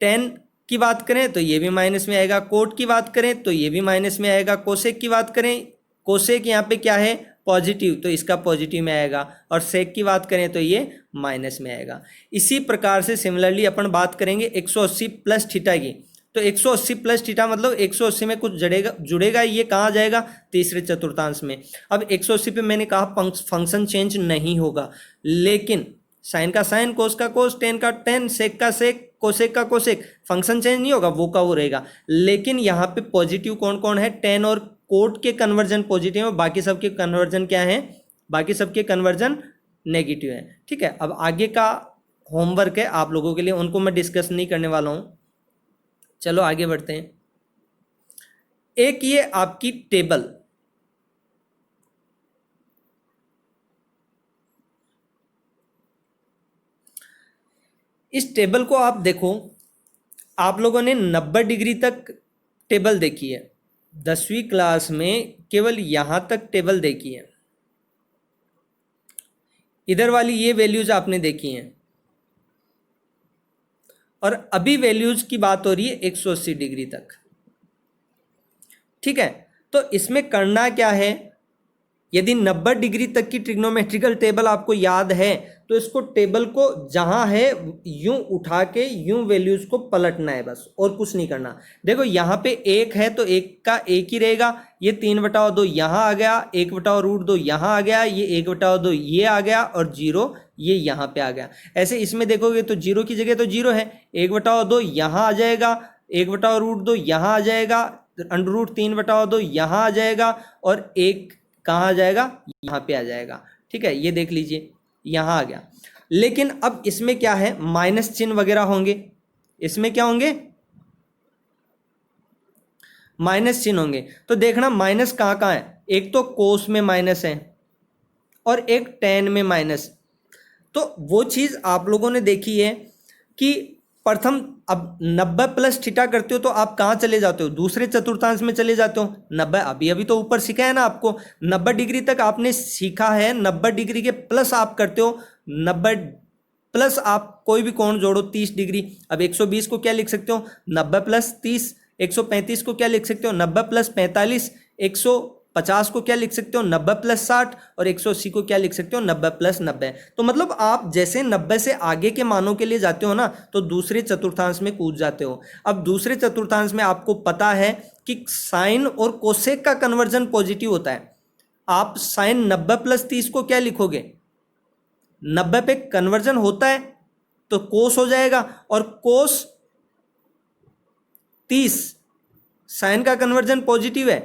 टेन की बात करें तो ये भी माइनस में आएगा, कोट की बात करें तो ये भी माइनस में आएगा, कोसेक की बात करें, कोसेक यहाँ पे क्या है, पॉजिटिव, तो इसका पॉजिटिव में आएगा, और सेक की बात करें तो ये माइनस में आएगा। इसी प्रकार से सिमिलरली अपन बात करेंगे 180 प्लस थीटा की, तो 180 प्लस थीटा मतलब 180 में कुछ जुड़ेगा, ये कहाँ जाएगा, तीसरे चतुर्थांश में। अब 180 पे मैंने कहा फंक्शन चेंज नहीं होगा, लेकिन साइन का साइन, कोस का कोस, टेन का टेन, सेक का सेक, कोसेक का कोसेक, फंक्शन चेंज नहीं होगा, वो का वो रहेगा। लेकिन यहाँ पे पॉजिटिव कौन कौन है, टेन और कोट के कन्वर्जन पॉजिटिव है, बाकी सबके कन्वर्जन क्या है, बाकी सबके कन्वर्जन नेगेटिव है। ठीक है, अब आगे का होमवर्क है आप लोगों के लिए, उनको मैं डिस्कस नहीं करने वाला हूं। चलो आगे बढ़ते हैं। एक ये आपकी टेबल, इस टेबल को आप देखो, आप लोगों ने 90 डिग्री तक टेबल देखी है, 10वीं क्लास में केवल यहां तक टेबल देखी है, इधर वाली ये वैल्यूज आपने देखी हैं, और अभी वैल्यूज की बात हो रही है 180 डिग्री तक। ठीक है, तो इसमें करना क्या है, यदि 90 डिग्री तक की ट्रिग्नोमेट्रिकल टेबल आपको याद है तो इसको टेबल को जहां है यूं उठा के यूं वैल्यूज को पलटना है बस, और कुछ नहीं करना। देखो यहाँ पे एक है तो एक का एक ही रहेगा, ये 3/2 यहाँ आ गया, 1/√2 यहाँ आ गया, ये 1/2 ये आ गया, और 0 ये यहाँ पे आ गया। ऐसे इसमें देखोगे तो 0 की जगह तो 0 है, 1/2 यहाँ आ जाएगा, 1/√2 यहाँ आ जाएगा, √3/2 यहाँ आ जाएगा, और एक कहाँ आ जाएगा, यहाँ पे आ जाएगा। ठीक है, ये देख लीजिए यहाँ आ गया। लेकिन अब इसमें क्या है, माइनस चिन्ह वगैरह होंगे, इसमें क्या होंगे, माइनस चिन्ह होंगे। तो देखना माइनस कहाँ कहाँ है, एक तो कोस में माइनस है और एक टेन में माइनस। तो वो चीज आप लोगों ने देखी है कि प्रथम अब 90 प्लस थीटा करते हो तो आप कहाँ चले जाते हो, दूसरे चतुर्थांश में चले जाते हो। 90 अभी तो ऊपर सीखा है ना आपको, 90 डिग्री तक आपने सीखा है, 90 डिग्री के प्लस आप करते हो 90 प्लस आप कोई भी कोण जोड़ो 30 डिग्री। अब 120 को क्या लिख सकते हो, 90 प्लस 30। 135 को क्या लिख सकते हो, 90 प्लस 45। 150 को क्या लिख सकते हो, 90 प्लस 60। और 180 को क्या लिख सकते हो, 90 प्लस 90। तो मतलब आप जैसे 90 से आगे के मानों के लिए जाते हो ना, तो दूसरे चतुर्थांश में कूद जाते हो। अब दूसरे चतुर्थांश में आपको पता है कि साइन और कोसेक का कन्वर्जन पॉजिटिव होता है। आप साइन 90 प्लस 30 को क्या लिखोगे, 90 पे कन्वर्जन होता है तो कोस हो जाएगा, और कोस 30 साइन का कन्वर्जन पॉजिटिव है।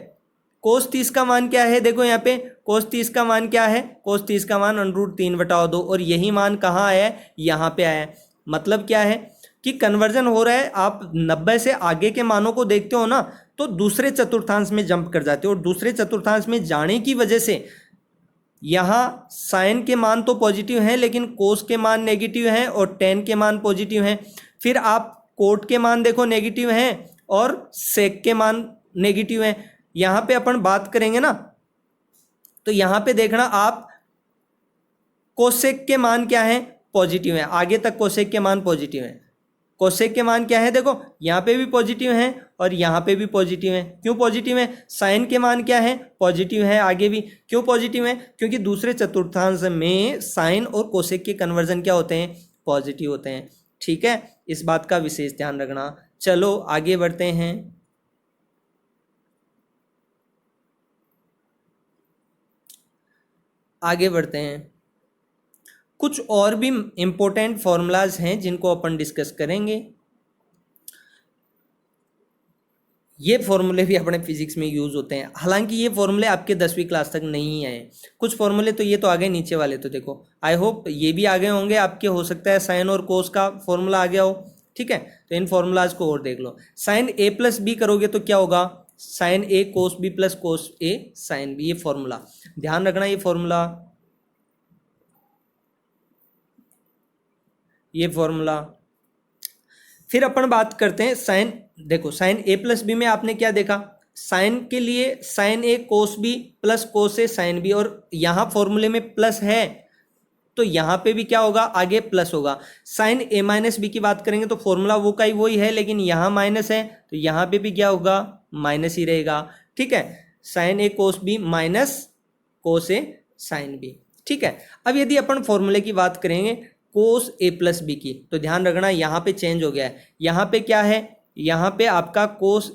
कोस 30 का मान क्या है, देखो यहाँ पे कोस 30 का मान क्या है, कोस 30 का मान √3/2, और यही मान कहाँ आया है, यहाँ पे आया है। मतलब क्या है कि कन्वर्जन हो रहा है। आप 90 से आगे के मानों को देखते हो ना, तो दूसरे चतुर्थांश में जंप कर जाते हो, और दूसरे चतुर्थांश में जाने की वजह से यहाँ साइन के मान तो पॉजिटिव हैं, लेकिन कोस के मान नेगेटिव हैं और टेन के मान पॉजिटिव हैं। फिर आप कोट के मान देखो नेगेटिव हैं और सेक के मान नेगेटिव हैं। यहाँ पे अपन बात करेंगे ना, तो यहाँ पे देखना आप कोसेक के मान क्या है, पॉजिटिव हैं। आगे तक कोसेक के मान पॉजिटिव हैं। कोसेक के मान क्या है, देखो यहाँ पे भी पॉजिटिव हैं और यहाँ पे भी पॉजिटिव हैं। क्यों पॉजिटिव हैं, साइन के मान क्या है, पॉजिटिव है। आगे भी क्यों पॉजिटिव हैं, क्योंकि दूसरे चतुर्थांश में साइन और कोसेक के कन्वर्जन क्या होते हैं, पॉजिटिव होते हैं। ठीक है, इस बात का विशेष ध्यान रखना। चलो आगे बढ़ते हैं। आगे बढ़ते हैं, कुछ और भी इंपॉर्टेंट फॉर्मूलाज हैं जिनको अपन डिस्कस करेंगे। ये फॉर्मूले भी अपने फिजिक्स में यूज होते हैं, हालांकि ये फॉर्मूले आपके 10वीं क्लास तक नहीं आए। कुछ फॉर्मूले तो ये तो आ गए नीचे वाले, तो देखो आई होप ये भी आ गए होंगे आपके। हो सकता है साइन और कोस का फॉर्मूला आ गया हो। ठीक है, तो इन फॉर्मूलाज को और देख लो। साइन ए प्लस बी करोगे तो क्या होगा, साइन ए कोस बी प्लस कोस ए साइन बी। ये फॉर्मूला ध्यान रखना, ये फॉर्मूला फिर अपन बात करते हैं साइन। देखो साइन ए प्लस बी में आपने क्या देखा, साइन के लिए साइन ए कोस बी प्लस कोस ए साइन बी, और यहाँ फॉर्मूले में प्लस है तो यहाँ पे भी क्या होगा, आगे प्लस होगा। साइन ए माइनस बी की बात करेंगे तो फॉर्मूला वो का ही वही है, लेकिन यहाँ माइनस है तो यहाँ पे भी क्या होगा, माइनस ही रहेगा। ठीक है, साइन ए कोस बी माइनस कोस ए साइन बी। ठीक है, अब यदि अपन फॉर्मूले की बात करेंगे कोस ए प्लस बी की, तो ध्यान रखना यहाँ पे चेंज हो गया है। यहाँ पे क्या है, यहाँ पे आपका कोस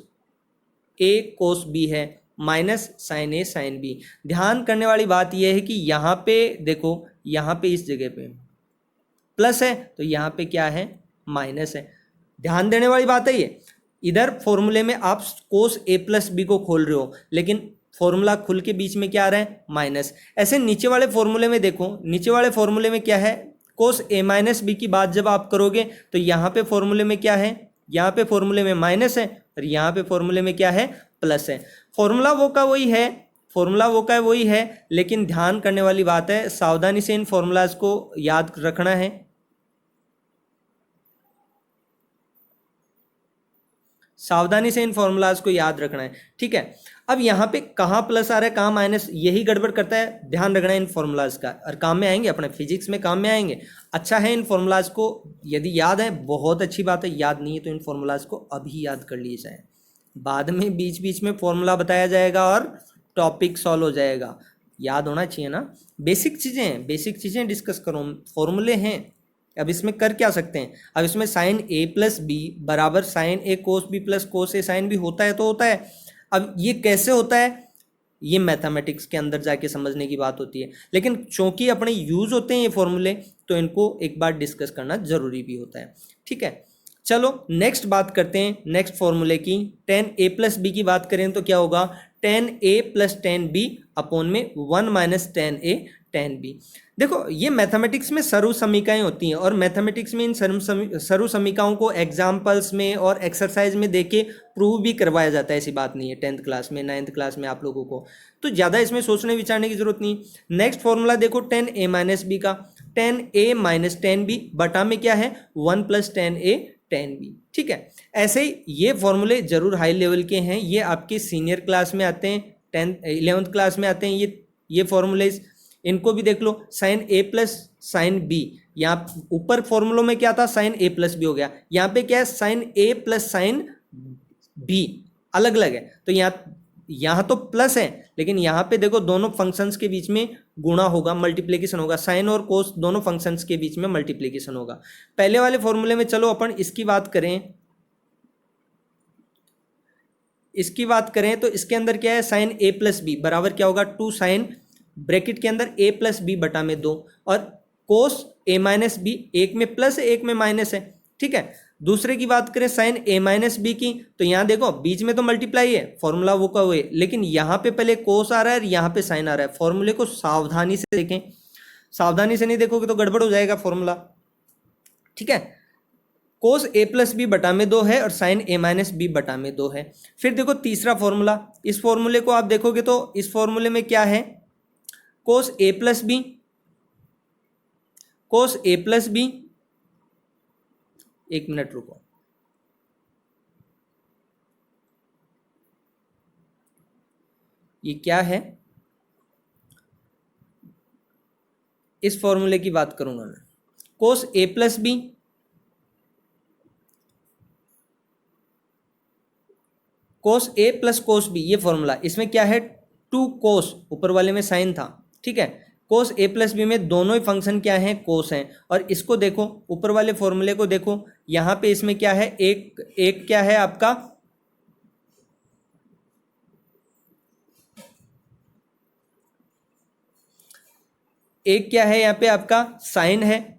ए कोस बी है माइनस साइन ए साइन बी। ध्यान करने वाली बात यह है कि यहाँ पे देखो, यहाँ पे इस जगह पे प्लस है तो यहाँ पे क्या है, माइनस है। ध्यान देने वाली बात है ये। इधर फॉर्मूले में आप कोस ए प्लस बी को खोल रहे हो, लेकिन फॉर्मूला खुल के बीच में क्या आ रहा है, माइनस। ऐसे नीचे वाले फॉर्मूले में देखो, नीचे वाले फॉर्मूले में क्या है, कोस ए माइनस बी की बात जब आप करोगे तो यहाँ पे फॉर्मूले में क्या है, यहाँ पे फॉर्मूले में माइनस है और यहाँ पे फॉर्मूले में क्या है, प्लस है। फॉर्मूला वो का वही है, फॉर्मूला वो का वही है, लेकिन ध्यान करने वाली बात है, सावधानी से इन फॉर्मूलाज को याद रखना है। सावधानी से इन फॉर्मूलाज को याद रखना है। ठीक है, अब यहाँ पे कहाँ प्लस आ रहा है कहाँ माइनस, यही गड़बड़ करता है। ध्यान रखना है इन फॉर्मूलाज का, और काम में आएंगे, अपने फिजिक्स में काम में आएंगे। अच्छा है इन फॉर्मूलाज को यदि याद है, बहुत अच्छी बात है। याद नहीं है तो इन फॉर्मूलाज को अभी याद कर लीजिए जाए, बाद में बीच बीच में फॉर्मूला बताया जाएगा और टॉपिक सॉल्व हो जाएगा। याद होना चाहिए ना, बेसिक चीज़ें डिस्कस करो। फॉर्मूले हैं, अब इसमें कर क्या सकते हैं। अब इसमें साइन ए प्लस बी बराबर साइन ए कोस बी प्लस कोस ए साइन बी होता है तो होता है। अब ये कैसे होता है, ये मैथमेटिक्स के अंदर जाके समझने की बात होती है, लेकिन चूंकि अपने यूज होते हैं ये फॉर्मूले, तो इनको एक बार डिस्कस करना जरूरी भी होता है। ठीक है, चलो नेक्स्ट बात करते हैं नेक्स्ट फॉर्मूले की। tan a प्लस बी की बात करें तो क्या होगा, tan a plus tan b upon में 1 minus tan a tan b। देखो ये मैथमेटिक्स में सरु समीकाएं होती हैं, और मैथमेटिक्स में इन सरु समीकाओं को एग्जाम्पल्स में और एक्सरसाइज में देके प्रूव भी करवाया जाता है। ऐसी बात नहीं है 10th क्लास में 9th क्लास में आप लोगों को, तो ज़्यादा इसमें सोचने विचारने की जरूरत नहीं। नेक्स्ट फॉर्मूला देखो tan a माइनस बी का, tan a minus tan b बटा में क्या है 1 plus tan a tan b। ठीक है, ऐसे ही ये फॉर्मूले जरूर हाई लेवल के हैं, ये आपके सीनियर क्लास में आते हैं, 11th क्लास में आते हैं ये फॉर्मूलेज। इनको भी देख लो, साइन ए प्लस साइन बी यहाँ ऊपर फॉर्मूलों में क्या था, साइन ए प्लस बी हो गया, यहाँ पे क्या है, साइन ए प्लस साइन बी अलग अलग है। तो यहाँ तो प्लस है, लेकिन यहाँ पे देखो दोनों फंक्शंस के बीच में गुणा होगा, मल्टीप्लिकेशन होगा, साइन और कोस दोनों फंक्शंस के बीच में मल्टीप्लिकेशन होगा। पहले वाले फॉर्मूले में चलो अपन इसकी बात करें तो इसके अंदर क्या है, साइन ए प्लस बी बराबर क्या होगा, 2 साइन ब्रैकेट के अंदर ए प्लस बी बटा में 2 और कोस ए माइनस बी, एक में प्लस है एक में माइनस है, ठीक है। दूसरे की बात करें साइन ए माइनस बी की, तो यहाँ देखो बीच में तो मल्टीप्लाई है, फॉर्मूला वो का हुए, लेकिन यहाँ पे पहले कोस आ रहा है और यहाँ पे साइन आ रहा है। फॉर्मूले को सावधानी से देखें, सावधानी से नहीं देखोगे तो गड़बड़ हो जाएगा फॉर्मूला, ठीक है। कोस ए प्लस बी बटा में 2 है और साइन ए माइनस बी बटा में 2 है। फिर देखो तीसरा फॉर्मूला, इस फॉर्मूले को आप देखोगे तो इस फॉर्मूले में क्या है, कोस ए प्लस बी, कोस ए प्लस बी, एक मिनट रुको, ये क्या है, इस फॉर्मूले की बात करूंगा मैं, कोस ए प्लस बी, कोस ए प्लस कोस बी, ये फॉर्मूला, इसमें क्या है 2 कोस, ऊपर वाले में साइन था, ठीक है। कोस ए प्लस बी में दोनों ही फंक्शन क्या है, कोस हैं। और इसको देखो, ऊपर वाले फॉर्मूले को देखो, यहाँ पे इसमें क्या है, एक क्या है आपका, एक क्या है यहाँ पे आपका साइन है,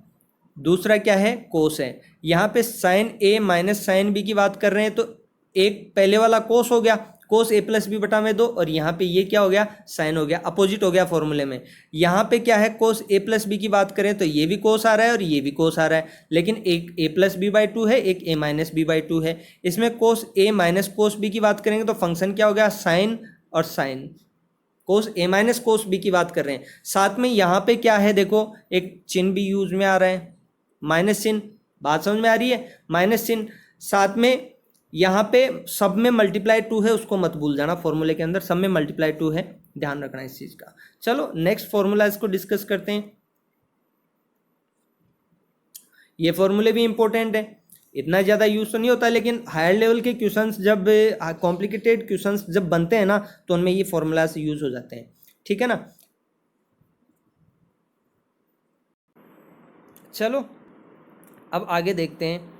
दूसरा क्या है कोस है। यहाँ पे साइन ए माइनस साइन बी की बात कर रहे हैं तो एक पहले वाला कोस हो गया, कोस ए प्लस बी बटा में 2, और यहाँ पे ये क्या हो गया, साइन हो गया, अपोजिट हो गया फॉर्मूले में। यहाँ पे क्या है, कोस ए प्लस बी की बात करें तो ये भी कोस आ रहा है और ये भी कोस आ रहा है, लेकिन एक ए प्लस बी बाई 2 है, एक ए माइनस बी बाई 2 है। इसमें कोस ए माइनस कोस बी की बात करेंगे तो फंक्शन क्या हो गया, साइन और साइन, कोस ए माइनस कोस बी की बात कर रहे हैं। साथ में यहाँ पे क्या है, देखो एक चिन्ह भी यूज में आ रहा है, माइनस चिन्ह, बात समझ में आ रही है, माइनस चिन्ह। साथ में यहाँ पे सब में मल्टीप्लाई 2 है, उसको मत भूल जाना, फॉर्मूले के अंदर सब में मल्टीप्लाई 2 है, ध्यान रखना इस चीज का। चलो नेक्स्ट फॉर्मूला इसको डिस्कस करते हैं। ये फॉर्मूले भी इंपॉर्टेंट है, इतना ज़्यादा यूज तो नहीं होता, लेकिन हायर लेवल के क्वेश्चंस जब कॉम्प्लिकेटेड क्वेश्चंस जब बनते हैं ना, तो उनमें ये फॉर्मूलाज यूज हो जाते हैं, ठीक है ना। चलो अब आगे देखते हैं,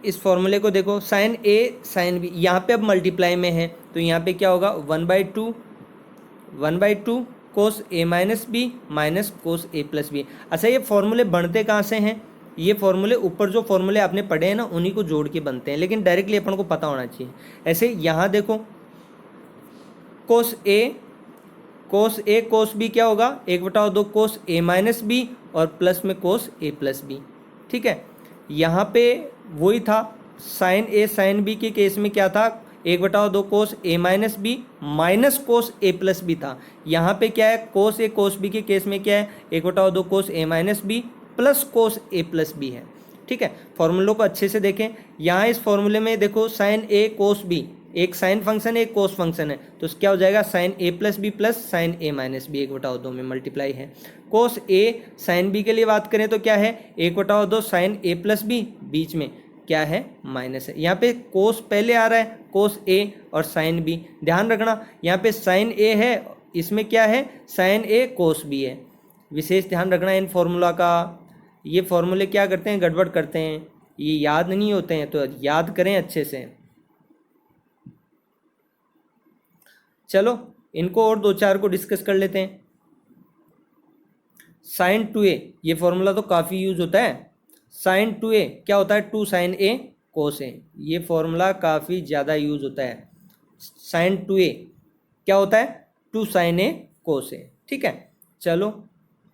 इस फॉर्मूले को देखो, साइन ए साइन बी, यहाँ पे अब मल्टीप्लाई में है तो यहाँ पे क्या होगा, 1/2 कोस ए माइनस बी माइनस कोस ए प्लस बी। अच्छा, ये फॉर्मूले बनते कहाँ से हैं, ये फॉर्मूले ऊपर जो फॉर्मूले आपने पढ़े हैं ना, उन्हीं को जोड़ के बनते हैं, लेकिन डायरेक्टली अपन को पता होना चाहिए। ऐसे यहाँ देखो, कोस ए कोस बी क्या होगा, 1/2 कोस ए माइनस बी और प्लस में कोस ए प्लस बी, ठीक है। यहाँ पे वही था, साइन ए साइन बी के केस में क्या था, 1/2 कोस ए माइनस बी माइनस कोस ए प्लस बी था। यहाँ पे क्या है, कोस ए कोस बी के केस में क्या है, 1/2 कोस ए माइनस बी प्लस कोस ए प्लस बी है, ठीक है। फॉर्मूलों को अच्छे से देखें, यहाँ इस फॉर्मूले में देखो साइन ए कोस बी, एक साइन फंक्शन है एक कोस फंक्शन है, तो क्या हो जाएगा, साइन ए प्लस बी प्लस साइन ए माइनस बी, 1/2 में मल्टीप्लाई है। कोस ए साइन बी के लिए बात करें तो क्या है, 1/2 साइन ए प्लस बी, बीच में क्या है, माइनस है। यहाँ पे कोस पहले आ रहा है, कोस ए और साइन बी, ध्यान रखना यहाँ पे साइन ए है, इसमें क्या है, साइन ए कोस बी है। विशेष ध्यान रखना इन फॉर्मूला का, ये फॉर्मूले क्या करते हैं, गड़बड़ करते हैं, ये याद नहीं होते हैं, तो याद करें अच्छे से। चलो इनको और 2-4 को डिस्कस कर लेते हैं। साइन 2a, ये फॉर्मूला तो काफ़ी यूज होता है। साइन 2a क्या होता है, 2 साइन ए कोस ए, ये फॉर्मूला काफ़ी ज़्यादा यूज होता है। साइन 2a क्या होता है, 2 साइन ए कोस ए, ठीक है। चलो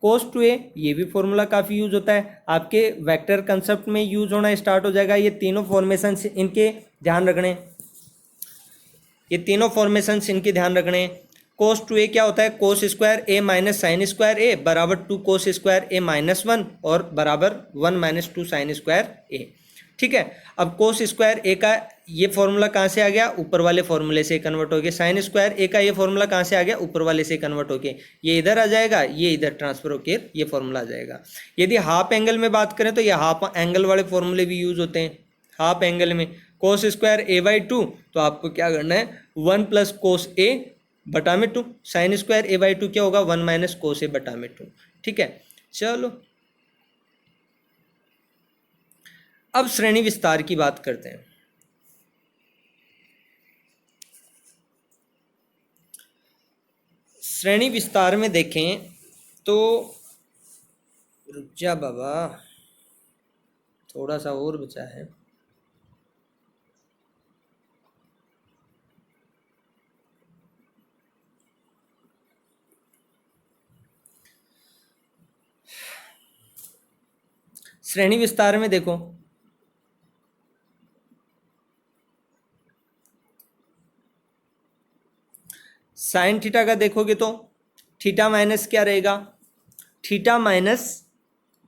कोस 2a, ये भी फॉर्मूला काफ़ी यूज होता है, आपके वेक्टर कंसेप्ट में यूज होना स्टार्ट हो जाएगा। ये तीनों फॉर्मेशन इनके ध्यान रखने, ये तीनों फॉर्मेशंस इनके ध्यान रखने। कोस 2a क्या होता है, कोस स्क्वायर ए माइनस साइन स्क्वायर ए बराबर 2 कोस स्क्वायर ए माइनस 1 और बराबर 1 माइनस 2 साइन स्क्वायर ए, ठीक है। अब कोस स्क्वायर ए का ये फॉर्मूला कहाँ से आ गया, ऊपर वाले फॉर्मूले से कन्वर्ट हो गया। साइन स्क्वायर ए का ये फॉर्मूला कहाँ से आ गया, ऊपर वाले से कन्वर्ट हो गया। ये इधर आ जाएगा, ये इधर ट्रांसफर होकर ये फॉर्मूला आ जाएगा। यदि हाफ एंगल में बात करें तो ये हाफ एंगल वाले फॉर्मूले भी यूज होते हैं। हाफ एंगल में कोस स्क्वायर ए बाई 2, तो आपको क्या करना है 1 प्लस कोस ए बटा में 2। साइन स्क्वायर ए बाई 2 क्या होगा 1 माइनस कोस ए बटा में 2। ठीक है, चलो अब श्रेणी विस्तार की बात करते हैं। श्रेणी विस्तार में देखें तो रुक जा बाबा, थोड़ा सा और बचा है। श्रेणी विस्तार में देखो, साइन थीटा का देखोगे तो थीटा माइनस क्या रहेगा, theta minus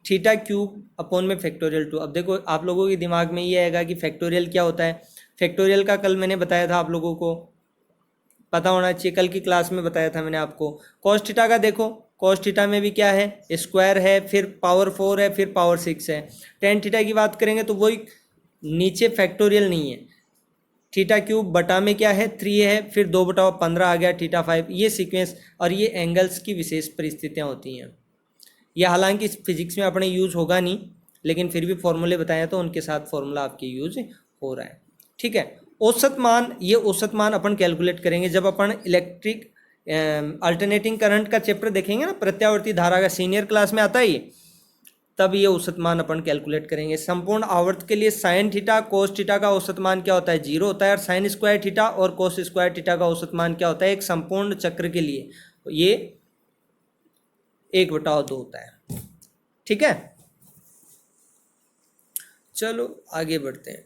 theta cube upon में फैक्टोरियल 2। अब देखो आप लोगों के दिमाग में ये आएगा कि फैक्टोरियल क्या होता है। फैक्टोरियल का कल मैंने बताया था, आप लोगों को पता होना चाहिए, कल की क्लास में बताया था मैंने आपको। कॉस थीटा का देखो, कॉस थीटा में भी क्या है, स्क्वायर है, फिर पावर 4 है, फिर पावर 6 है। टेन थीटा की बात करेंगे तो वही नीचे फैक्टोरियल नहीं है। थीटा क्यूब बटा में क्या है 3 है, फिर 2/15 आ गया थीटा 5। ये सीक्वेंस और ये एंगल्स की विशेष परिस्थितियाँ होती हैं। यह हालांकि फिजिक्स में अपने यूज होगा नहीं, लेकिन फिर भी फॉर्मूले बताए तो उनके साथ फॉर्मूला आपके यूज हो रहा है। ठीक है, औसत मान, ये औसत मान अपन कैलकुलेट करेंगे जब अपन इलेक्ट्रिक अल्टरनेटिंग करंट का चैप्टर देखेंगे ना, प्रत्यावर्ती धारा का, सीनियर क्लास में आता है ये, तब ये औसत मान अपन कैलकुलेट करेंगे। संपूर्ण आवर्त के लिए साइन थीटा कोस थीटा का औसत मान क्या होता है 0 होता है, और साइन स्क्वायर थीटा और कोस स्क्वायर थीटा का औसत मान क्या होता है एक संपूर्ण चक्र के लिए, ये 1/2 होता है। ठीक है, चलो आगे बढ़ते हैं।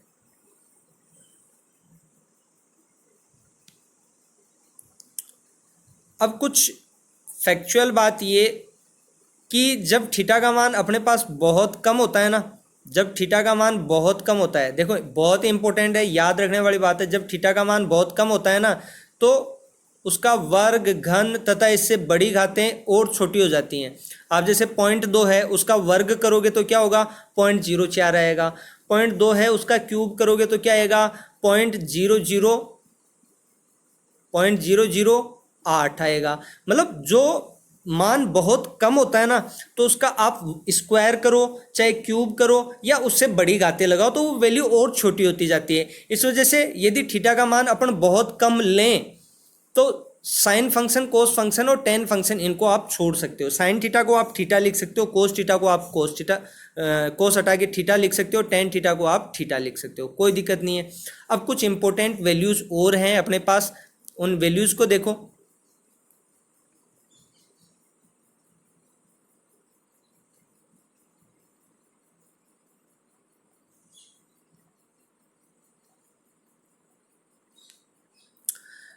अब कुछ फैक्चुअल बात ये कि जब थीटा का मान अपने पास बहुत कम होता है ना, जब थीटा का मान बहुत कम होता है, देखो बहुत इंपॉर्टेंट है, याद रखने वाली बात है। जब थीटा का मान बहुत कम होता है ना, तो उसका वर्ग, घन तथा इससे बड़ी घातें और छोटी हो जाती हैं। आप जैसे 0.2 है, उसका वर्ग करोगे तो क्या होगा 0.04 आएगा। 0.2 है, उसका क्यूब करोगे तो क्या आएगा 0.008 आएगा। मतलब जो मान बहुत कम होता है ना, तो उसका आप स्क्वायर करो चाहे क्यूब करो या उससे बड़ी घातें लगाओ तो वो वैल्यू और छोटी होती जाती है। इस वजह से यदि थीटा का मान अपन बहुत कम लें तो साइन फंक्शन, कोस फंक्शन और टेन फंक्शन इनको आप छोड़ सकते हो। साइन थीटा को आप थीटा लिख सकते हो, कोस थीटा को आप कोस हटा के थीटा लिख सकते हो, टेन थीटा को आप थीटा लिख सकते हो, कोई दिक्कत नहीं है। अब कुछ इंपॉर्टेंट वैल्यूज और हैं अपने पास, उन वैल्यूज को देखो।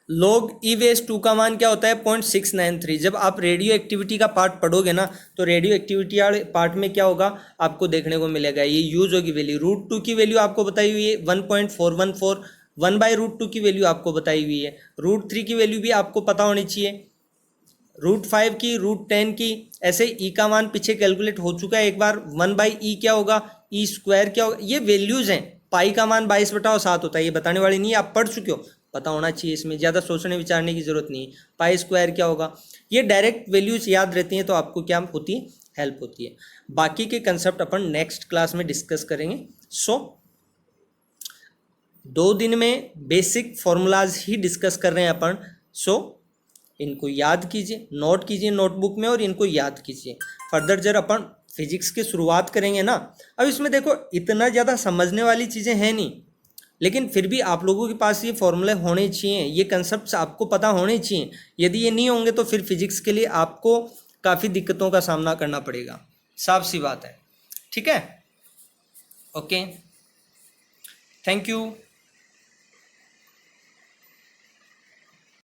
log e⁻² का मान क्या होता है 0.693। जब आप रेडियो एक्टिविटी का पार्ट पढ़ोगे ना, तो रेडियो एक्टिविटी वाले पार्ट में क्या होगा आपको देखने को मिलेगा, ये यूज होगी वैल्यू। √2 की वैल्यू आपको बताई हुई है 1.414, 1/√2 की वैल्यू आपको बताई हुई है। √3 की वैल्यू भी आपको पता होनी चाहिए, √5 की, √10 की। ऐसे ई का मान पीछे कैलकुलेट हो चुका है एक बार। 1/e क्या होगा, ई स्क्वायर क्या होगा, ये वैल्यूज हैं। पाई का मान 22/7 होता है, ये बताने वाली नहीं है, आप पढ़ चुके हो, पता होना चाहिए, इसमें ज़्यादा सोचने विचारने की जरूरत नहीं है। पाई स्क्वायर क्या होगा, ये डायरेक्ट वैल्यूज याद रहती हैं तो आपको क्या होती है, हेल्प होती है। बाकी के कंसेप्ट अपन नेक्स्ट क्लास में डिस्कस करेंगे। सो 2 दिन में बेसिक फॉर्मूलाज ही डिस्कस कर रहे हैं अपन। सो इनको याद कीजिए, नोट कीजिए नोटबुक में और इनको याद कीजिए। फर्दर जब अपन फिजिक्स की शुरुआत करेंगे ना, अब इसमें देखो इतना ज़्यादा समझने वाली चीज़ें हैं नहीं, लेकिन फिर भी आप लोगों के पास ये फॉर्मूले होने चाहिए, ये कंसेप्ट्स आपको पता होने चाहिए। यदि ये नहीं होंगे तो फिर फिजिक्स के लिए आपको काफ़ी दिक्कतों का सामना करना पड़ेगा, साफ सी बात है। ठीक है, ओके, थैंक यू।